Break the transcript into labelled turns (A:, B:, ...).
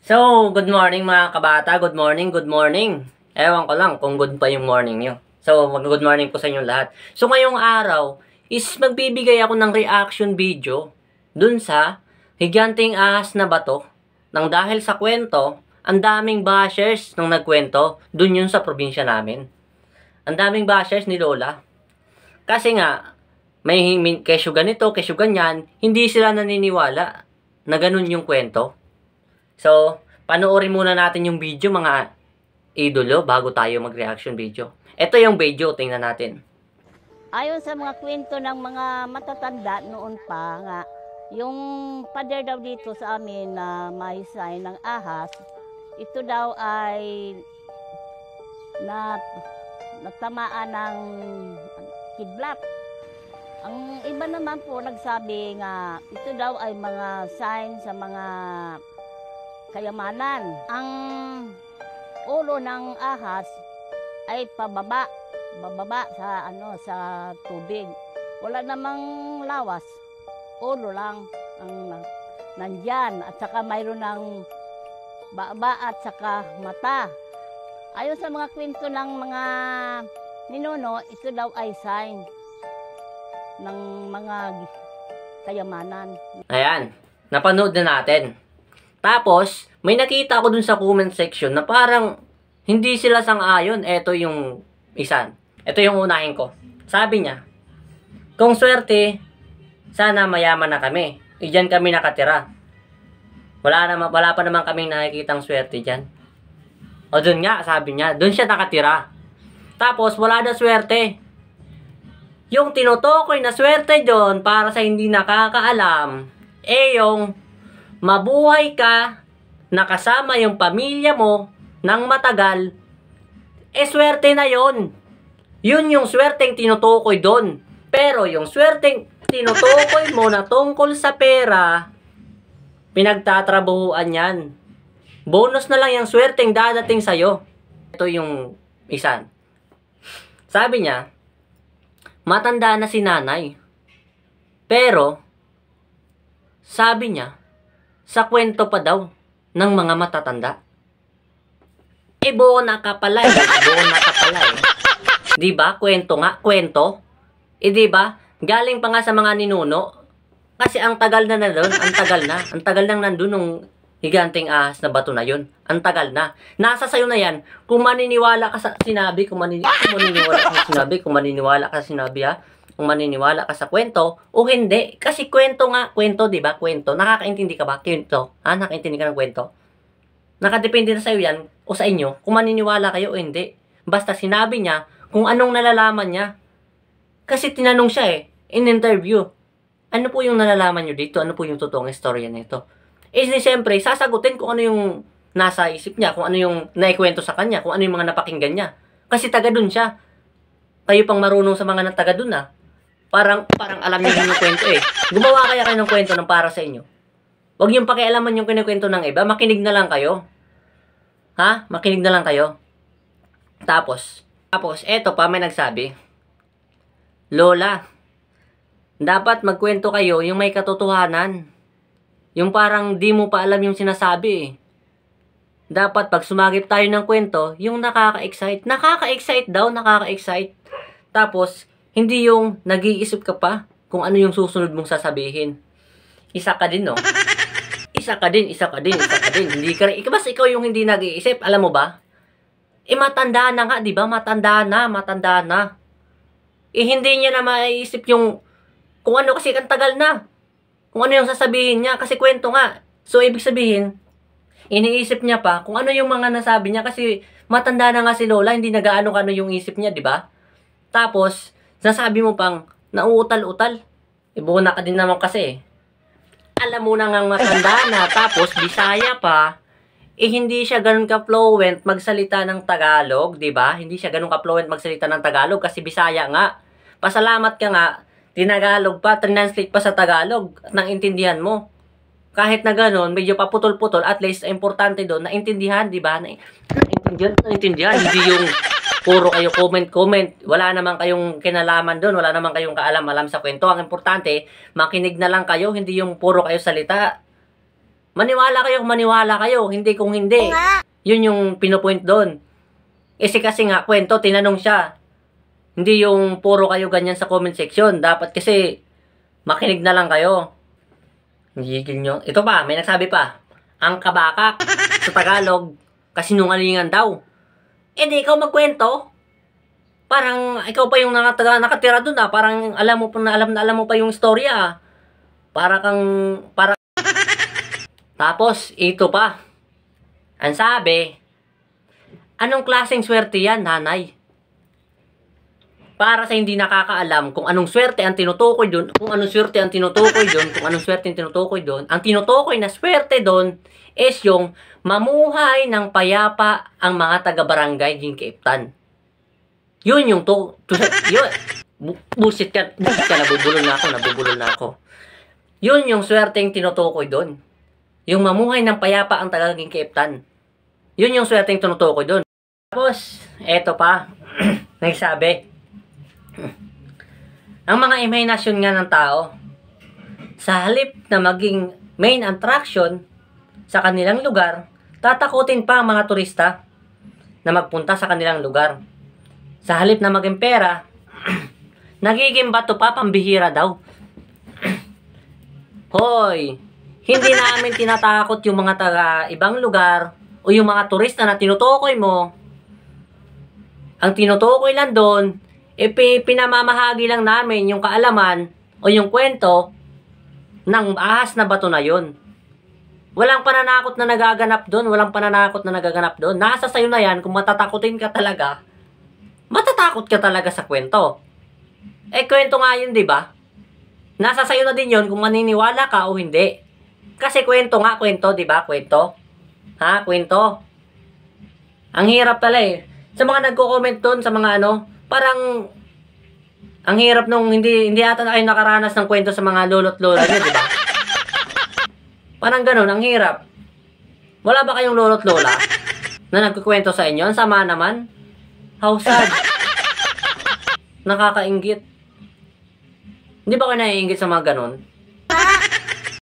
A: So, good morning mga kabata. Good morning, good morning. Ewan ko lang kung good pa yung morning nyo. So, good morning po sa inyong lahat. So, ngayong araw is magbibigay ako ng reaction video dun sa Higanteng Ahas na Bato. Nang dahil sa kwento, ang daming bashers nung nagkwento dun yun sa probinsya namin. Ang daming bashers ni Lola. Kasi nga, may kesyo ganito, kesyo ganyan, hindi sila naniniwala na ganun yung kwento. So, panoorin muna natin yung video mga idolo bago tayo mag-reaction video. Ito yung video, tingnan natin.
B: Ayon sa mga kwento ng mga matatanda noon pa nga, yung pader daw dito sa amin na may sign ng ahas, ito daw ay natamaan ng kidlat. Ang iba naman po nagsabi nga, ito daw ay mga sign sa mga kayamanan. Ang ulo ng ahas ay bababa sa sa tubig. Wala namang lawas. Ulo lang ang nandyan at saka mayroon ng baba at saka mata. Ayon sa mga kwento ng mga ninuno, ito daw ay sign ng mga kayamanan.
A: Ayan, napanood na natin. Tapos, may nakita ako dun sa comment section na parang hindi sila sang-ayon. Ito yung isa. Ito yung unahin ko. Sabi niya, kung swerte, sana mayaman na kami. Diyan kami nakatira. Wala pa naman kaming nakikitang swerte dyan. O dun nga, sabi niya, dun siya nakatira. Tapos, wala na swerte. Yung tinutukoy na swerte dun, para sa hindi nakakaalam, yung mabuhay ka, nakasama yung pamilya mo, ng matagal, swerte na yon. Yun yung swerteng tinutukoy doon. Pero yung swerteng tinutukoy mo na tungkol sa pera, pinagtatrabuhuan yan. Bonus na lang yung swerteng dadating sa'yo. Ito yung isa. Sabi niya, matanda na si nanay. Pero, sabi niya, sa kwento pa daw ng mga matatanda. Buo na ka pala eh. Buo na ka pala eh. Diba? Kwento nga. Kwento. Diba? Galing pa nga sa mga ninuno. Kasi ang tagal na doon. Ang tagal na. Ang tagal nang nandun nung Higanteng Ahas na Bato na yun. Ang tagal na. Nasa sayo na yan. Kung maniniwala ka sa sinabi, kung maniniwala ka sa sinabi, kung maniniwala ka sa sinabi ha. Kung maniniwala ka sa kwento o hindi. Kasi kwento nga. Kwento, diba? Kwento. Nakakaintindi ka ba? Kwento. Ha? Nakakaintindi ka ng kwento? Nakadepende na sa'yo yan o sa inyo kung maniniwala kayo o hindi. Basta sinabi niya kung anong nalalaman niya. Kasi tinanong siya in interview. Ano po yung nalalaman niyo dito? Ano po yung totoong istorya nito? Siyempre, sasagutin kung ano yung nasa isip niya, kung ano yung naikwento sa kanya, kung ano yung mga napakinggan niya. Kasi taga dun siya. Kayo pang marunong sa mga taga dun Parang alam niyo yung kwento Gumawa kaya kayo ng kwento ng para sa inyo. Huwag niyong pakialaman yung kinikwento ng iba. Makinig na lang kayo. Ha? Makinig na lang kayo. Tapos, eto pa may nagsabi, Lola, dapat magkwento kayo yung may katotohanan. Yung parang di mo pa alam yung sinasabi Dapat pag sumagip tayo ng kwento, yung nakaka-excite. Nakaka-excite daw, nakaka-excite. Tapos, hindi yung nag-iisip ka pa kung ano yung susunod mong sasabihin. Isa ka din, no? Isa ka din. Hindi ka rin. Basta ikaw yung hindi nag-iisip. Alam mo ba? Matanda na nga, di ba? Matanda na. Hindi niya na maiisip yung kung ano kasi ang tagal na. Kung ano yung sasabihin niya. Kasi kwento nga. So, ibig sabihin, iniisip niya pa kung ano yung mga nasabi niya. Kasi matanda na nga si Lola. Hindi nagaano-ano yung isip niya, di ba? Tapos, nasabi mo pang nauutal-utal. Buo na ka din naman kasi Alam mo na nga matanda na, tapos Bisaya pa, hindi siya ganun ka-fluent magsalita ng Tagalog, di ba? Hindi siya ganun ka-fluent magsalita ng Tagalog kasi Bisaya nga. Pasalamat ka nga, tinagalog pa, translate pa sa Tagalog at naintindihan mo. Kahit na ganun, medyo paputol-putol, at least, importante doon, naintindihan, di ba? Naintindihan, hindi yung puro kayo comment. Wala naman kayong kinalaman doon. Wala naman kayong kaalam-alam sa kwento. Ang importante, makinig na lang kayo. Hindi yung puro kayo salita. Maniwala kayo, hindi kung hindi. Yun yung pinupoint doon. Kasi nga, kwento, tinanong siya. Hindi yung puro kayo ganyan sa comment section. Dapat kasi, makinig na lang kayo. Higil nyo. Ito pa, may nagsabi pa. Ang kabakak, sa Tagalog, kasinungalingan daw. Di ikaw magkwento. Parang, ikaw pa yung nakatira doon Parang, alam mo pa yung storya Tapos, ito pa. Ang sabi, anong klaseng swerte yan, nanay? Para sa hindi nakakaalam kung anong swerte ang tinutukoy doon, ang tinutukoy na swerte doon is yung mamuhay ng payapa ang mga taga-barangay Ginkaiptan. Yun yung yun. Bullshit ka, nabubulol na ako. Yun yung swerteng tinutukoy doon. Yung mamuhay ng payapa ang taga-Ginkaiptan. Yun yung swerteng tinutukoy doon. Tapos, eto pa. Nagsabi, ang mga imahinasyon nga ng tao, sa halip na maging main attraction sa kanilang lugar, tatakutin pa ang mga turista na magpunta sa kanilang lugar. Sa halip na maging pera, nagiging bato pa, pambihira daw. Hoy, hindi namin tinatakot yung mga taga ibang lugar o yung mga turista na tinutukoy mo. Ang tinutukoy lang doon, pinamamahagi lang namin yung kaalaman o yung kwento ng ahas na bato na yun. Walang pananakot na nagaganap doon. Nasa sayo na yan kung matatakotin ka talaga. Matatakot ka talaga sa kwento. Kwento nga yun, di ba? Nasa sayo na din yun kung maniniwala ka o hindi. Kasi kwento, di ba? Kwento. Ang hirap pala Sa mga nagko-comment doon, sa mga parang ang hirap nung hindi ata na kayo nakaranas ng kwento sa mga lolo't lola nyo, di ba? Parang ganun, ang hirap. Wala ba kayong lolo't lola na nagkukwento sa inyo? Ang sama naman. How sad. Nakakainggit. Hindi ba kayo naiinggit sa mga ganun?